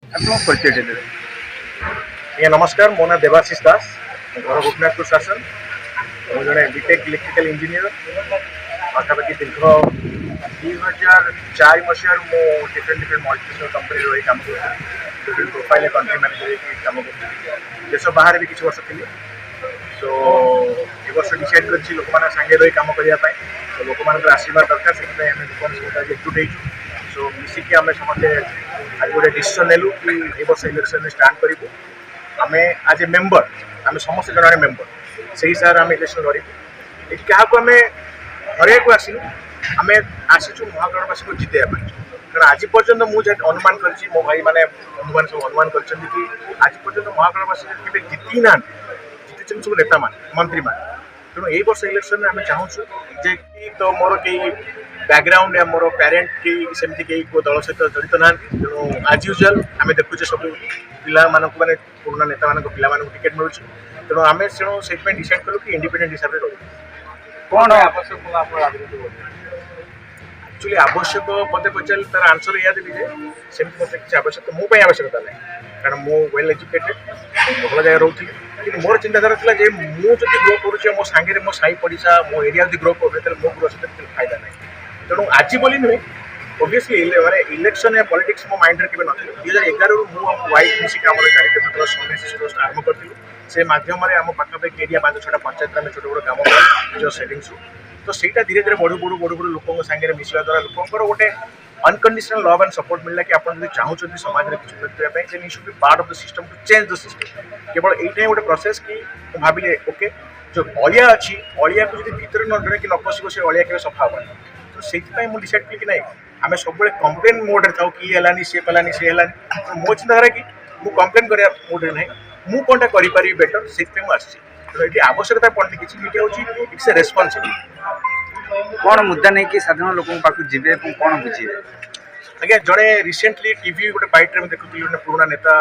आपको परिचय देते ଆଜ୍ଞା ନମସ୍କାର। ମୋ ନାଁ ଦେବାଶିଷ ଦାସ। ଘର ଗୋପୀନାଥପୁର ଶାସନ। ମୁଁ ଜଣେ ବିଟେକ୍ ଇଲେକ୍ଟ୍ରିକାଲ ଇଞ୍ଜିନିୟର। ପାଖାପାଖି ଦୀର୍ଘ 2004 ମସିହାରୁ ମୁଁ ଡିଫରେଣ୍ଟ ମଲ୍ଟିନେସନାଲ କମ୍ପାନୀରେ ରହି କାମ କରୁଥିଲି। ବିଭିନ୍ନ ପ୍ରୋଫାଇଲ କଣ୍ଟ୍ରି ମ୍ୟାନେଜର ହେଇକି କାମ କରୁଥିଲି। ଦେଶ ବାହାରେ ବି କିଛି ବର୍ଷ ଥିଲି। ସୋ ଏ ବର୍ଷ ଡିସାଇଡ୍ କରିଛି ଲୋକମାନଙ୍କ ସାଙ୍ଗେ ରହି କାମ କରିବା ପାଇଁ। ତ ଲୋକମାନଙ୍କର ଆଶୀର୍ବାଦ ଦରକାର, ସେଥିପାଇଁ ଆମେ ଲୋକଙ୍କ ସହିତ ଆଜି ଏକଜୁଟ ହେଇଛୁ। ସୋ ମିଶିକି ଆମେ ସମସ୍ତେ ଆଜି ଗୋଟେ ଡିସିସନ୍ ନେଲୁ କି ଏ ବର୍ଷ ଇଲେକ୍ସନରେ ଷ୍ଟାଣ୍ଡ କରିବୁ। ଆମେ ଆଜ୍ ଏ ମେମ୍ବର, ଆମେ ସମସ୍ତେ ଜଣେ ମେମ୍ବର, ସେଇ ହିସାବରେ ଆମେ ଇଲେକ୍ସନ କରିବୁ। ଏଠି କାହାକୁ ଆମେ ହରେଇବାକୁ ଆସିନୁ, ଆମେ ଆସିଛୁ ମହାଗଣବାସୀକୁ ଜିତେଇବା ପାଇଁ। କାରଣ ଆଜି ପର୍ଯ୍ୟନ୍ତ ମୁଁ ଯାହା ଅନୁମାନ କରିଛି, ମୋ ଭାଇମାନେ ବନ୍ଧୁମାନେ ସବୁ ଅନୁମାନ କରିଛନ୍ତି କି ଆଜି ପର୍ଯ୍ୟନ୍ତ ମହାଗଣବାସୀ କେବେ ଜିତି ହିଁ ନାହାନ୍ତି। ଜିତିଛନ୍ତି ସବୁ ନେତାମାନେ, ମନ୍ତ୍ରୀମାନେ। ତେଣୁ ଏଇ ବର୍ଷ ଇଲେକ୍ସନରେ ଆମେ ଚାହୁଁଛୁ ଯେ କି ତ ମୋର କେହି ବ୍ୟାକଗ୍ରାଉଣ୍ଡ या ମୋର ପ୍ୟାରେଣ୍ଟ କେହି ସେମିତି କେହି କେଉଁ ଦଳ ସହିତ ଜଡ଼ିତ ନାହାନ୍ତି। ତେଣୁ ଆଜ୍ ୟୁଜୁଆଲ ଆମେ ଦେଖୁଛେ ସବୁ ପିଲାମାନଙ୍କୁ ମାନେ ପୁରୁଣା ନେତାମାନଙ୍କ ପିଲାମାନଙ୍କୁ ଟିକେଟ୍ ମିଳୁଛି। ତେଣୁ ଆମେ ସେଥିପାଇଁ ଡିସାଇଡ୍ କଲୁ କି ଇଣ୍ଡିପେଣ୍ଡେଣ୍ଟ ହିସାବରେ ରହିବୁ। कौन आवश्यक आप राजनीति ଆକ୍ଚୁଆଲି ଆବଶ୍ୟକ ମୋତେ ପଚାରିଲେ ତାର ଆନ୍ସର ଏଇଆ ଦେବି ଯେ ସେମିତି ମୋତେ କିଛି ଆବଶ୍ୟକତା ମୋ ପାଇଁ ଆବଶ୍ୟକତା ନାହିଁ। କାରଣ ମୁଁ ୱେଲ୍ ଏଜୁକେଟେଡ୍, ଭଲ ଜାଗାରେ ରହୁଥିଲି। କିନ୍ତୁ ମୋର ଚିନ୍ତାଧାରା ଥିଲା ଯେ ମୁଁ ଯଦି ଗ୍ରୋ କରୁଛି, ମୋ ସାଙ୍ଗରେ ମୋ ସାହି ପଡ଼ିଶା ମୋ ଏରିଆ ଯଦି ଗ୍ରୋ କରୁଛି, ତାହେଲେ ମୋ ଗ୍ରୋ ସହିତ କିଛି ଫାଇଦା ନାହିଁ। ତେଣୁ ଆଜି ବୋଲି ନୁହେଁ, ଓଭିୟସଲି ମାନେ ଇଲେକ୍ସନ या ପଲିଟିକ୍ସ ମୋ ମାଇଣ୍ଡରେ କେବେ ନଥିଲା। 2011ରୁ ମୁଁ ଆମ ୱାଇଫ୍ ମିଶିକି ଆମର ଚାରିଟେବଲ୍ ସନ୍ନ୍ୟାସୀ ଟ୍ରଷ୍ଟ ଆରମ୍ଭ କରିଥିଲୁ। ସେ ମାଧ୍ୟମରେ ଆମ ପାଖାପାଖି ଏରିଆ 5-6ଟା ପଞ୍ଚାୟତରେ ଆମେ ଛୋଟ ବଡ଼ କାମ କରୁ ନିଜ ସେଭିଙ୍ଗସରୁ। ତ ସେଇଟା ଧୀରେ ଧୀରେ ବଢ଼ୁ ଲୋକଙ୍କ ସାଙ୍ଗରେ ମିଶିବା ଦ୍ୱାରା ଲୋକଙ୍କର ଗୋଟେ ଅନକଣ୍ଡିସନାଲ ଲଭ୍ ଆଣ୍ଡ ସପୋର୍ଟ ମିଳିଲା କି ଆପଣ ଯଦି ଚାହୁଁଛନ୍ତି ସମାଜରେ କିଛି ଉନ୍ନତି କରିବା ପାଇଁ, then you should be part of the system to change the system. କେବଳ ଏଇଟା ହିଁ ଗୋଟେ ପ୍ରୋସେସ୍ କି ମୁଁ ଭାବିଲି ଓକେ, ଯେଉଁ ଅଳିଆ ଅଛି, ଅଳିଆକୁ ଯଦି ଭିତରେ ନ ଜଣେ କି ନ ପଶିବ, ସେ ଅଳିଆ କେବେ ସଫା ହେବନି। ତ ସେଇଥିପାଇଁ ମୁଁ ଡିସାଇଡ୍ କଲି କି ନାହିଁ, ଆମେ ସବୁବେଳେ କମ୍ପ୍ଲେନ୍ ମୋଡ଼ରେ ଥାଉ କି ହେଲାନି, ସିଏ କଲାନି, ସେ ହେଲାନି। ମୋ ଚିନ୍ତାଧାରା କି ମୁଁ କମ୍ପ୍ଲେନ୍ କରିବା ମୋଡ଼ରେ ନାହିଁ, ମୁଁ କ'ଣଟା କରିପାରିବି ବେଟର, ସେଇଥିପାଇଁ ମୁଁ ଆସିଛି। ତେଣୁ ଏଠି ଆବଶ୍ୟକତା ପଡ଼ିନି କିଛି, ଏଠି ହେଉଛି ଇଟ୍ସ ଏ ରେସ୍ପନ୍ସିବିଲିଟି। कौन मुद्दा नहीं कि साधारण लोक पाक जीवे कौन बुझे ଆଜ୍ଞା ଜଣେ ରିସେଣ୍ଟଲି ଟିଭି ଗୋଟେ ବାଇଟ୍ରେ ମୁଁ ଦେଖୁଥିଲି, ଗୋଟେ ପୁରୁଣା ନେତା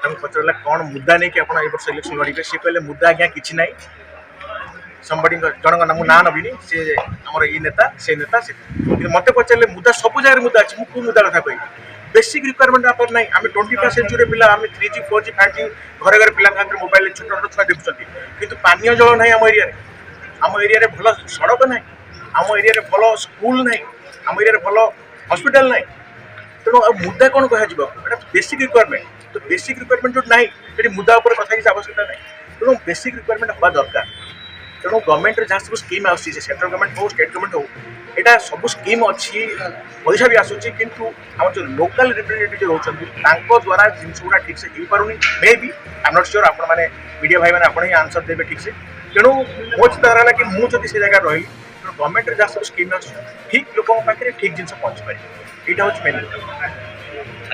ତାଙ୍କୁ ପଚାରିଲା କ'ଣ ମୁଦ୍ଦା ନେଇକି ଆପଣ ଏ ବର୍ଷ ଇଲେକ୍ସନ ଲଢ଼ିବେ। ସିଏ କହିଲେ ମୁଦ୍ଦା ଆଜ୍ଞା କିଛି ନାହିଁ। ଜଣଙ୍କ ମୁଁ ନାଁ ନବିନି, ସେ ଆମର ଏଇ ନେତା ସେ ନେତା ସେ। କିନ୍ତୁ ମୋତେ ପଚାରିଲେ ମୁଦ୍ଦା ସବୁ ଜାଗାରେ ମୁଦ୍ଦା ଅଛି, ମୁଁ କେଉଁ ମୁଦ୍ଦା କଥା କହିବି। ବେସିକ୍ ରିକ୍ୱାରମେଣ୍ଟ ଆମର ନାହିଁ। ଆମେ 21st ସେଞ୍ଚୁରୀ ପିଲା, ଆମେ 3G 4G 5G ଘରେ ଘରେ ପିଲାଙ୍କ ହାତରେ ମୋବାଇଲରେ ଛୋଟ ଛୋଟ ଛୁଆ ଦେଖୁଛନ୍ତି। କିନ୍ତୁ ପାନୀୟ ଜଳ ନାହିଁ ଆମ ଏରିଆରେ। ଆମ ଏରିଆରେ ଭଲ ସଡ଼କ ନାହିଁ, ଆମ ଏରିଆରେ ଭଲ ସ୍କୁଲ ନାହିଁ, ଆମ ଏରିଆରେ ଭଲ ହସ୍ପିଟାଲ ନାହିଁ। ତେଣୁ ଆଉ ମୁଦ୍ଦା କ'ଣ କୁହାଯିବ, ଏଇଟା ବେସିକ୍ ରିକ୍ୱାରମେଣ୍ଟ। ତ ବେସିକ୍ ରିକ୍ୱାରମେଣ୍ଟ ଯୋଉଠି ନାହିଁ, ସେଠି ମୁଦ୍ଦା ଉପରେ କଥା କିଛି ଆବଶ୍ୟକତା ନାହିଁ। ତେଣୁ ବେସିକ୍ ରିକ୍ୱାରମେଣ୍ଟ ହେବା ଦରକାର। ତେଣୁ ଗଭର୍ଣ୍ଣମେଣ୍ଟରେ ଯାହା ସବୁ ସ୍କିମ୍ ଆସୁଛି, ସେ ସେଣ୍ଟ୍ରାଲ ଗଭର୍ଣ୍ଣମେଣ୍ଟ ହଉ ଷ୍ଟେଟ୍ ଗଭର୍ଣ୍ଣମେଣ୍ଟ ହଉ, ଏଇଟା ସବୁ ସ୍କିମ୍ ଅଛି, ପଇସା ବି ଆସୁଛି। କିନ୍ତୁ ଆମର ଯେଉଁ ଲୋକାଲ ରିପ୍ରେଜେଣ୍ଟେଟିଭ୍ ରହୁଛନ୍ତି, ତାଙ୍କ ଦ୍ୱାରା ଜିନିଷ ଗୁଡ଼ା ଠିକ୍ସେ ହେଇପାରୁନି। ମେ ବି ଆମ୍ ନଟ୍ ସିଓର, ଆପଣମାନେ ମିଡ଼ିଆ ଭାଇମାନେ ଆପଣ ହିଁ ଆନ୍ସର ଦେବେ ଠିକ୍ସେ। ତେଣୁ ମୋ ଚିନ୍ତାଧାରା ହେଲା କି ମୁଁ ଯଦି ସେ ଜାଗାରେ ରହିଲି, ତେଣୁ ଗଭର୍ଣ୍ଣମେଣ୍ଟରେ ଯାହା ସବୁ ସ୍କିମ୍ ଆସୁଛି, ଠିକ୍ ଲୋକଙ୍କ ପାଖରେ ଠିକ୍ ଜିନିଷ ପହଞ୍ଚିପାରିବ। ଏଇଟା ହେଉଛି ମେନ୍।